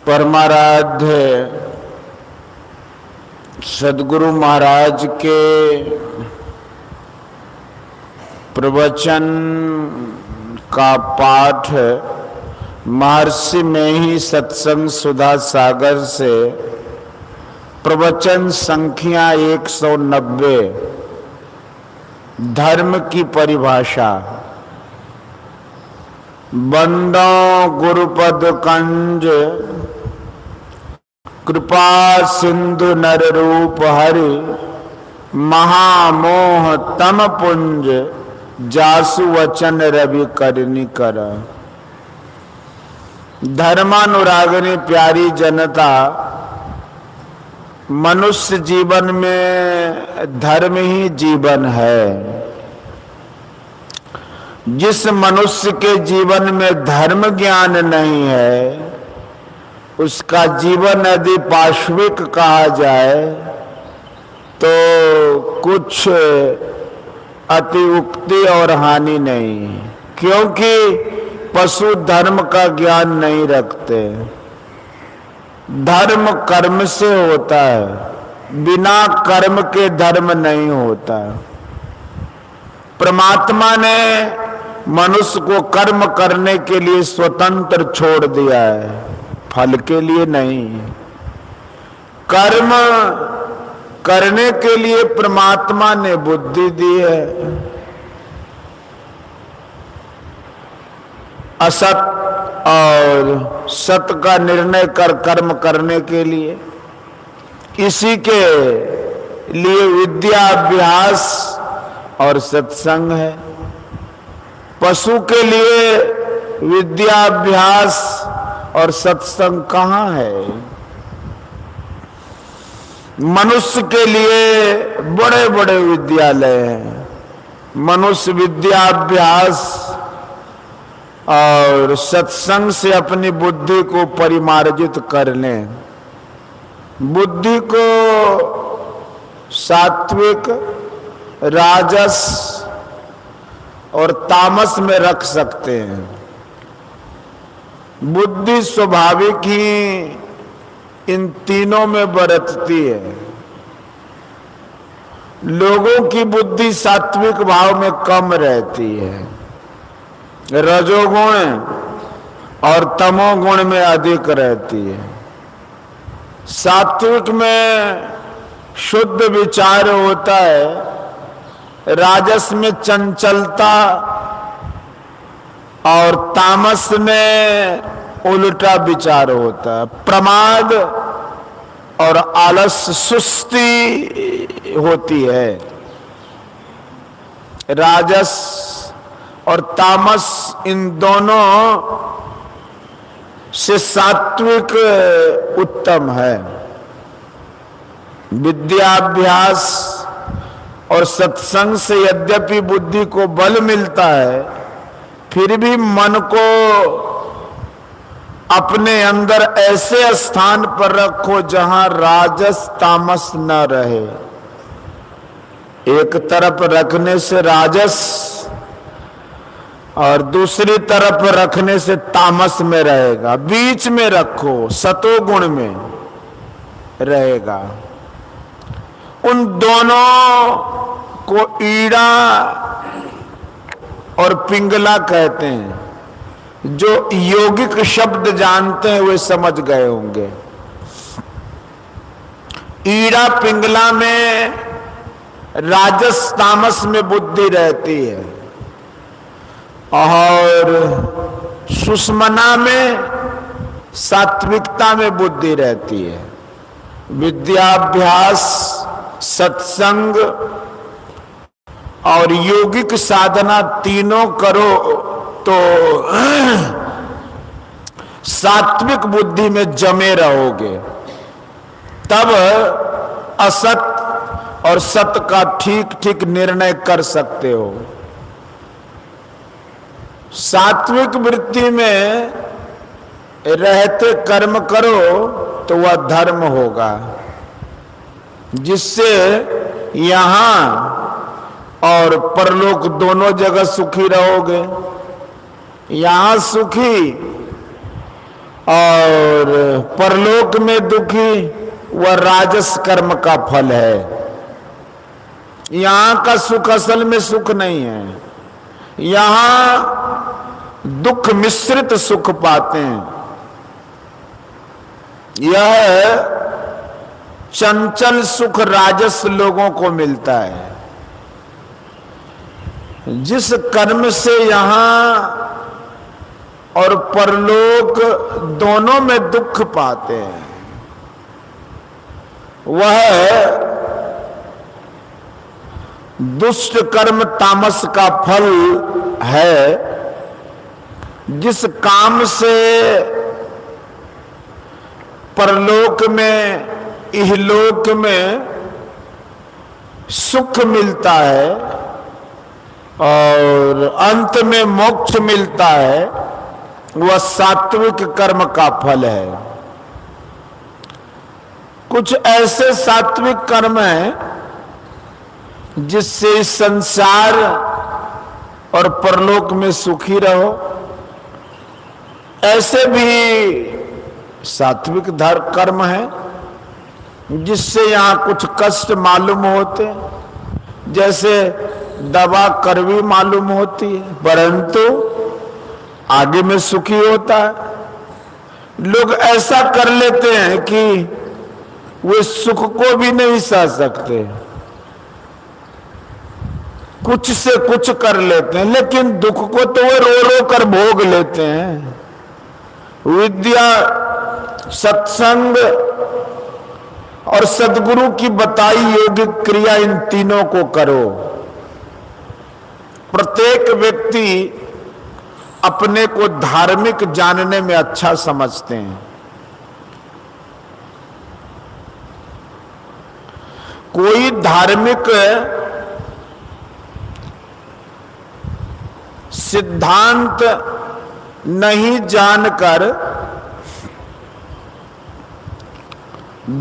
परमाराध्य सद्गुरु महाराज के प्रवचन का पाठ महर्षि में ही सत्संग सुधा सागर से प्रवचन संख्या 190 धर्म की परिभाषा। बंदो गुरुपद कंज कृपा सिंधु नर रूप हरि महामोह तम पुंज जासु वचन रवि करनी कर। धर्मानुरागिनी प्यारी जनता, मनुष्य जीवन में धर्म ही जीवन है। जिस मनुष्य के जीवन में धर्म ज्ञान नहीं है, उसका जीवन यदि पाशविक कहा जाए तो कुछ अतिउक्ति और हानि नहीं, क्योंकि पशु धर्म का ज्ञान नहीं रखते। धर्म कर्म से होता है, बिना कर्म के धर्म नहीं होता। परमात्मा ने मनुष्य को कर्म करने के लिए स्वतंत्र छोड़ दिया है, फल के लिए नहीं। कर्म करने के लिए परमात्मा ने बुद्धि दी है। असत और सत का निर्णय कर कर्म करने के लिए। इसी के लिए विद्याभ्यास और सत्संग है। पशु के लिए विद्याभ्यास और सत्संग कहाँ है? मनुष्य के लिए बड़े बड़े विद्यालय हैं। मनुष्य विद्याभ्यास और सत्संग से अपनी बुद्धि को परिमार्जित कर लें। बुद्धि को सात्विक, राजस और तामस में रख सकते हैं। बुद्धि स्वाभाविक ही इन तीनों में बरतती है। लोगों की बुद्धि सात्विक भाव में कम रहती है, रजोगुण और तमोगुण में अधिक रहती है। सात्विक में शुद्ध विचार होता है, राजस में चंचलता और तामस में उल्टा विचार होता है। प्रमाद और आलस, सुस्ती होती है। राजस और तामस, इन दोनों से सात्विक उत्तम है। विद्याभ्यास और सत्संग से यद्यपि बुद्धि को बल मिलता है, फिर भी मन को अपने अंदर ऐसे स्थान पर रखो जहां राजस तामस न रहे। एक तरफ रखने से राजस और दूसरी तरफ रखने से तामस में रहेगा। बीच में रखो, सतोगुण में रहेगा। उन दोनों को ईड़ा और पिंगला कहते हैं। जो यौगिक शब्द जानते हैं वे समझ गए होंगे। ईड़ा पिंगला में राजस तामस में बुद्धि रहती है, और सुषमना में सात्विकता में बुद्धि रहती है। विद्याभ्यास, सत्संग और यौगिक साधना तीनों करो तो सात्विक बुद्धि में जमे रहोगे। तब असत और सत का ठीक ठीक निर्णय कर सकते हो। सात्विक वृत्ति में रहते कर्म करो तो वह धर्म होगा, जिससे यहां और परलोक दोनों जगह सुखी रहोगे। यहां सुखी और परलोक में दुखी वह राजस कर्म का फल है। यहां का सुख असल में सुख नहीं है, यहां दुख मिश्रित सुख पाते हैं। यह चंचल सुख राजस लोगों को मिलता है। जिस कर्म से यहां और परलोक दोनों में दुख पाते हैं, वह दुष्ट कर्म तामस का फल है। जिस काम से परलोक में, इहलोक में सुख मिलता है और अंत में मोक्ष मिलता है, वह सात्विक कर्म का फल है। कुछ ऐसे सात्विक कर्म हैं जिससे इस संसार और परलोक में सुखी रहो। ऐसे भी सात्विक कर्म है जिससे यहां कुछ कष्ट मालूम होते, जैसे दवा कड़वी मालूम होती है, परंतु आगे में सुखी होता है। लोग ऐसा कर लेते हैं कि वे सुख को भी नहीं सह सकते, कुछ से कुछ कर लेते हैं, लेकिन दुख को तो वे रो रो कर भोग लेते हैं। विद्या, सत्संग और सद्गुरु की बताई योगिक क्रिया, इन तीनों को करो। प्रत्येक व्यक्ति अपने को धार्मिक जानने में अच्छा समझते हैं। कोई धार्मिक सिद्धांत नहीं जानकर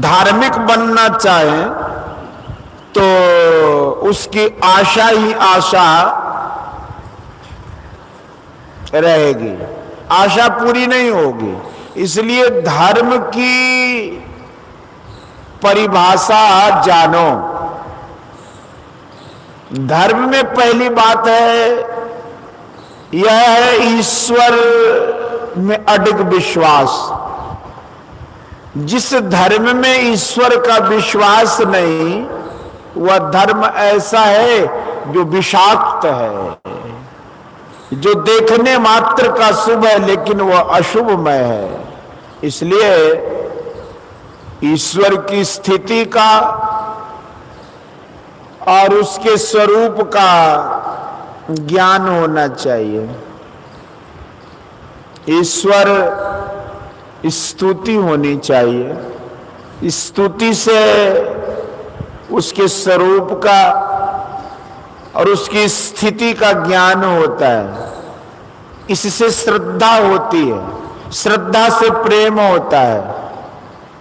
धार्मिक बनना चाहे तो उसकी आशा ही आशा रहेगी, आशा पूरी नहीं होगी। इसलिए धर्म की परिभाषा जानो। धर्म में पहली बात है, यह है ईश्वर में अडिग विश्वास। जिस धर्म में ईश्वर का विश्वास नहीं, वह धर्म ऐसा है जो विषाक्त है, जो देखने मात्र का शुभ है लेकिन वह अशुभमय है। इसलिए ईश्वर की स्थिति का और उसके स्वरूप का ज्ञान होना चाहिए। ईश्वर स्तुति होनी चाहिए, स्तुति से उसके स्वरूप का और उसकी स्थिति का ज्ञान होता है। इससे श्रद्धा होती है, श्रद्धा से प्रेम होता है।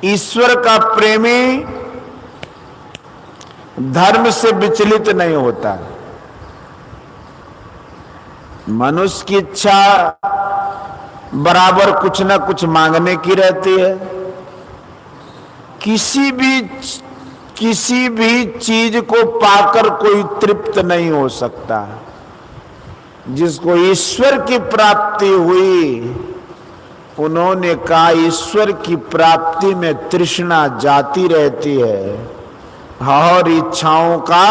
ईश्वर का प्रेमी धर्म से विचलित नहीं होता। मनुष्य की इच्छा बराबर कुछ ना कुछ मांगने की रहती है। किसी भी चीज को पाकर कोई तृप्त नहीं हो सकता। जिसको ईश्वर की प्राप्ति हुई, उन्होंने कहा ईश्वर की प्राप्ति में तृष्णा जाती रहती है और इच्छाओं का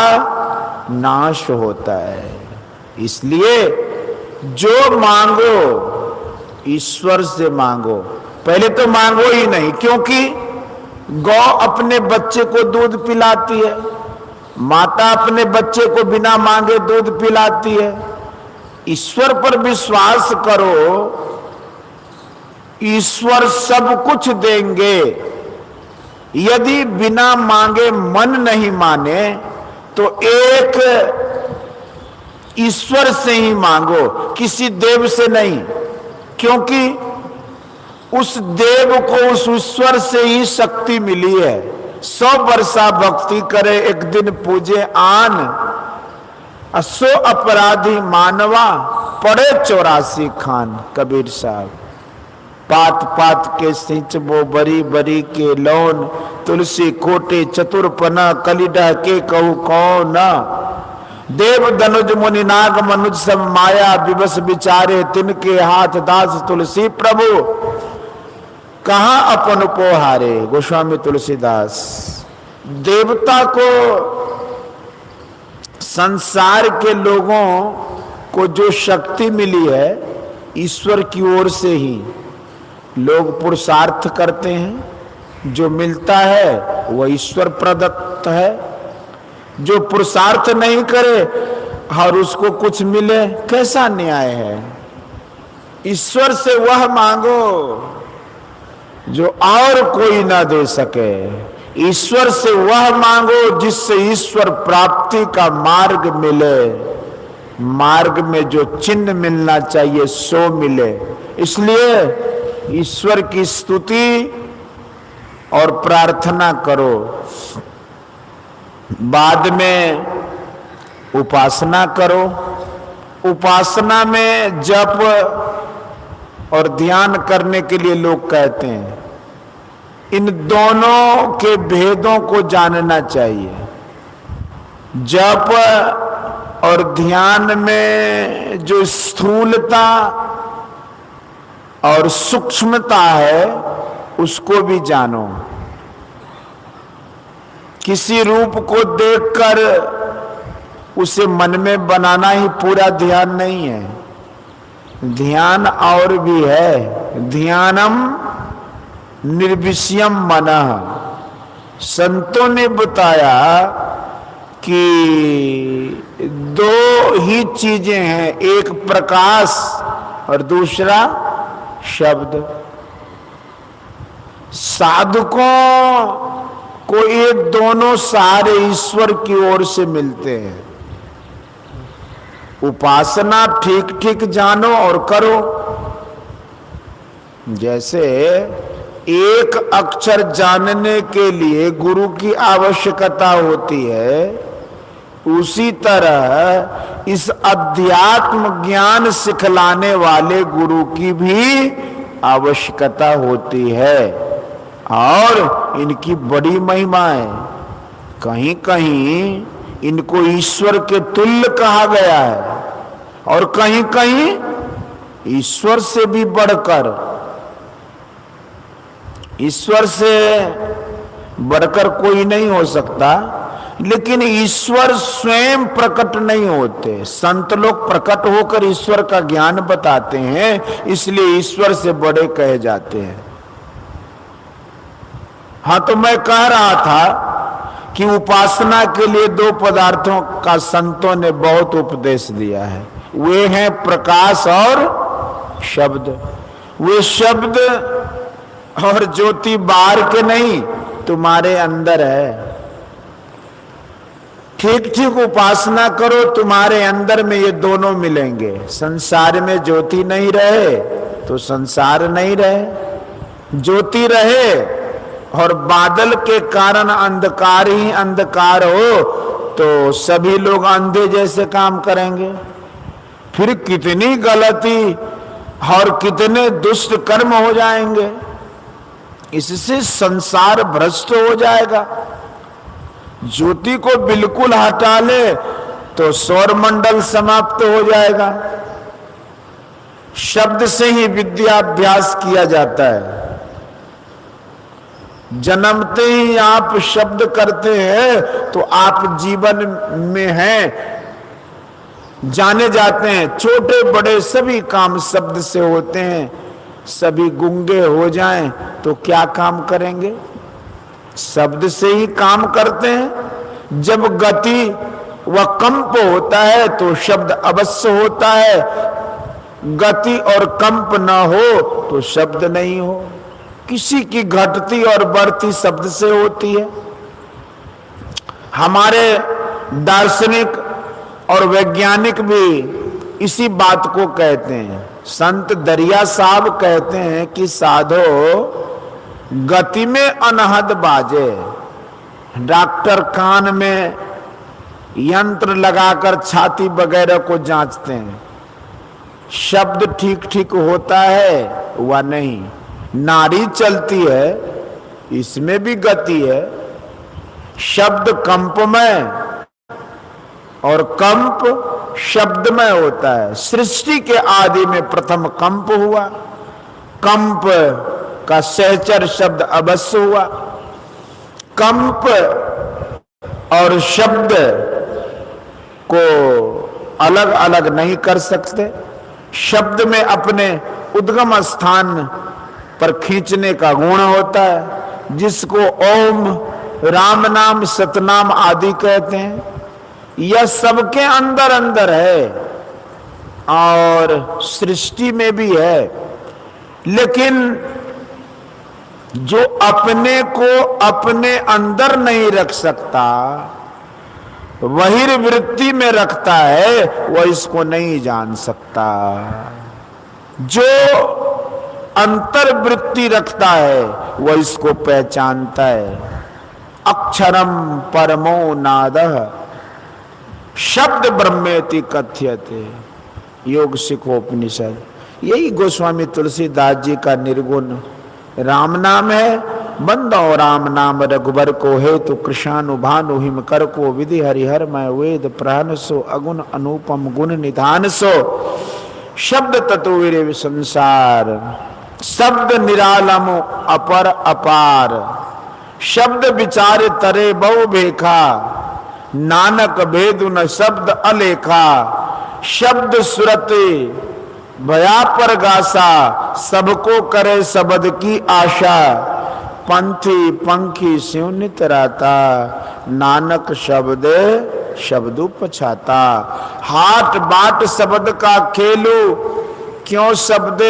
नाश होता है। इसलिए जो मांगो ईश्वर से मांगो। पहले तो मांगो ही नहीं, क्योंकि गौ अपने बच्चे को दूध पिलाती है, माता अपने बच्चे को बिना मांगे दूध पिलाती है। ईश्वर पर विश्वास करो, ईश्वर सब कुछ देंगे। यदि बिना मांगे मन नहीं माने तो एक ईश्वर से ही मांगो, किसी देव से नहीं, क्योंकि उस देव को उस ईश्वर से ही शक्ति मिली है। 100 वर्षा भक्ति करे एक दिन पूजे आन, 100 अपराधी मानवा पड़े 84 खान, कबीर साहब। पात पात के सिंच वो बरी बरी के लौन, तुलसी कोटे चतुरपना कलिडा के कहू कौन। देव धनुज मुनि नाग मनुज सब माया विवश विचारे, तिनके हाथ दास तुलसी प्रभु कहाँ अपन पोहारे। गोस्वामी तुलसीदास। देवता को, संसार के लोगों को जो शक्ति मिली है ईश्वर की ओर से ही। लोग पुरुषार्थ करते हैं, जो मिलता है वह ईश्वर प्रदत्त है। जो पुरुषार्थ नहीं करे और उसको कुछ मिले, कैसा न्याय है। ईश्वर से वह मांगो जो और कोई ना दे सके। ईश्वर से वह मांगो जिससे ईश्वर प्राप्ति का मार्ग मिले। मार्ग में जो चिन्ह मिलना चाहिए सो मिले। इसलिए ईश्वर की स्तुति और प्रार्थना करो, बाद में उपासना करो। उपासना में जप और ध्यान करने के लिए लोग कहते हैं, इन दोनों के भेदों को जानना चाहिए। जप और ध्यान में जो स्थूलता और सूक्ष्मता है उसको भी जानो। किसी रूप को देखकर उसे मन में बनाना ही पूरा ध्यान नहीं है। ध्यान और भी है। ध्यानम निर्विषयम मनः। संतों ने बताया कि दो ही चीजें हैं, एक प्रकाश और दूसरा शब्द। साधकों को ये दोनों सारे ईश्वर की ओर से मिलते हैं। उपासना ठीक ठीक जानो और करो। जैसे एक अक्षर जानने के लिए गुरु की आवश्यकता होती है, उसी तरह इस अध्यात्म ज्ञान सिखलाने वाले गुरु की भी आवश्यकता होती है। और इनकी बड़ी महिमा है। कहीं कहीं इनको ईश्वर के तुल्य कहा गया है और कहीं कहीं ईश्वर से भी बढ़कर। ईश्वर से बढ़कर कोई नहीं हो सकता, लेकिन ईश्वर स्वयं प्रकट नहीं होते। संत लोग प्रकट होकर ईश्वर का ज्ञान बताते हैं, इसलिए ईश्वर से बड़े कहे जाते हैं। हाँ, तो मैं कह रहा था कि उपासना के लिए दो पदार्थों का संतों ने बहुत उपदेश दिया है। वे हैं प्रकाश और शब्द। वे शब्द और ज्योति बाहर के नहीं, तुम्हारे अंदर है। ठीक ठीक उपासना करो, तुम्हारे अंदर में ये दोनों मिलेंगे। संसार में ज्योति नहीं रहे तो संसार नहीं रहे। ज्योति रहे और बादल के कारण अंधकार ही अंधकार हो तो सभी लोग अंधे जैसे काम करेंगे। फिर कितनी गलती और कितने दुष्ट कर्म हो जाएंगे। इससे संसार भ्रष्ट हो जाएगा। ज्योति को बिल्कुल हटा ले तो सौरमंडल समाप्त हो जाएगा। शब्द से ही विद्याभ्यास किया जाता है। जन्मते ही आप शब्द करते हैं तो आप जीवन में हैं, जाने जाते हैं। छोटे बड़े सभी काम शब्द से होते हैं। सभी गूंगे हो जाएं तो क्या काम करेंगे? शब्द से ही काम करते हैं। जब गति व कंप होता है तो शब्द अवश्य होता है। गति और कंप न हो तो शब्द नहीं हो। किसी की घटती और बढ़ती शब्द से होती है। हमारे दार्शनिक और वैज्ञानिक भी इसी बात को कहते हैं। संत दरिया साहब कहते हैं कि साधो गति में अनहद बाजे। डॉक्टर कान में यंत्र लगाकर छाती वगैरह को जांचते हैं। शब्द ठीक ठीक होता है व नहीं। नाड़ी चलती है, इसमें भी गति है। शब्द कंप में और कंप शब्द में होता है। सृष्टि के आदि में प्रथम कंप हुआ, कंप का सहचर शब्द अवश्य हुआ। कंप और शब्द को अलग अलग नहीं कर सकते। शब्द में अपने उद्गम स्थान पर खींचने का गुण होता है, जिसको ओम, राम नाम, सतनाम आदि कहते हैं। यह सबके अंदर अंदर है और सृष्टि में भी है, लेकिन जो अपने को अपने अंदर नहीं रख सकता, बहिर्वृत्ति में रखता है, वह इसको नहीं जान सकता। जो अंतर्वृत्ति रखता है वह इसको पहचानता है। अक्षरम परमो नादः शब्द ब्रह्मेति कथ्यते, योग सिखोपनिषद। यही गोस्वामी तुलसीदास जी का निर्गुण राम नाम है। बंदो राम नाम रघुबर को हेतु कृष्णानुभानु हिम कर को विधि हरिहर मैं वेद प्रहन सो अगुण अनुपम गुण निधान सो शब्द तत्वीर संसार शब्द निरालम अपर अपार शब्द विचार तरे बहु भेखा नानक भेदु न शब्द अलेखा शब्द सुरते भया पर गासा सबको करे शब्द की आशा पंथी पंखी सिंह नित राता नानक शब्द शब्दु पछाता। हाट बाट शब्द का खेलू क्यों शब्द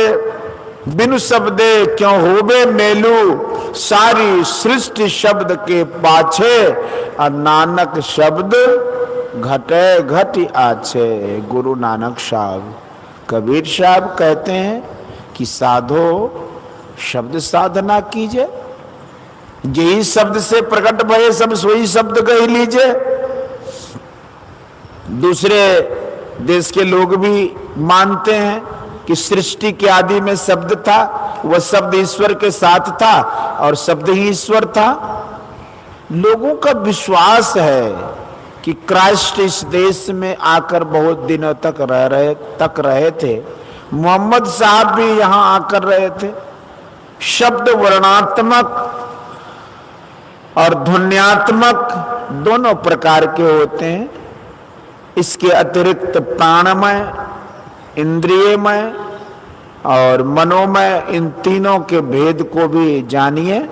बिनु शब्दे क्यों होबे मेलू सारी सृष्टि शब्द के पाछे और नानक शब्द घटे घटी आछे। गुरु नानक साहब कबीर साहब कहते हैं कि साधो शब्द साधना कीजिए, यही शब्द से प्रकट भये सब सोई शब्द कह लीजिए। दूसरे देश के लोग भी मानते हैं कि सृष्टि के आदि में शब्द था, वह शब्द ईश्वर के साथ था और शब्द ही ईश्वर था। लोगों का विश्वास है कि क्राइस्ट इस देश में आकर बहुत दिनों तक रहे थे। मोहम्मद साहब भी यहाँ आकर रहे थे। शब्द वर्णात्मक और ध्वन्यात्मक दोनों प्रकार के होते हैं। इसके अतिरिक्त प्राणमय, इंद्रियमय और मनोमय, इन तीनों के भेद को भी जानिए।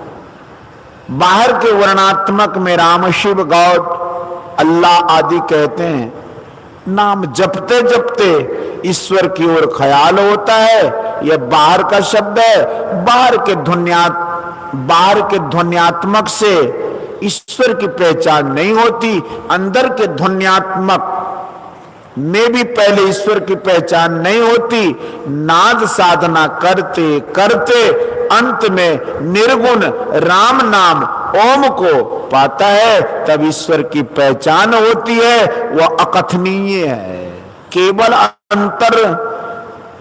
बाहर के वर्णात्मक में राम, शिव, गॉड, अल्लाह आदि कहते हैं। नाम जपते जपते ईश्वर की ओर ख्याल होता है, यह बाहर का शब्द है। बाहर के ध्वन्यात्मक से ईश्वर की पहचान नहीं होती। अंदर के ध्वन्यात्मक में भी पहले ईश्वर की पहचान नहीं होती। नाद साधना करते करते अंत में निर्गुण राम नाम ओम को पाता है, तब ईश्वर की पहचान होती है। वह अकथनीय है, केवल अंतर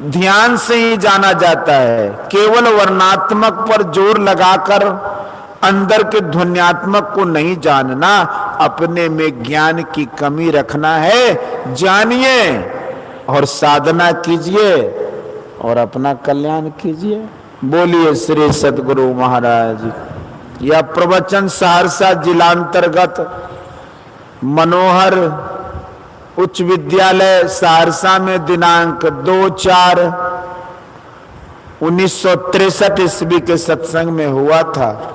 ध्यान से ही जाना जाता है। केवल वर्णात्मक पर जोर लगाकर अंदर के ध्वन्यात्मक को नहीं जानना, अपने में ज्ञान की कमी रखना है। जानिए और साधना कीजिए और अपना कल्याण कीजिए। बोलिए श्री सद्गुरु महाराज। यह प्रवचन सहरसा जिलांतर्गत मनोहर उच्च विद्यालय सहरसा में दिनांक 2/4/1963 ईस्वी के सत्संग में हुआ था।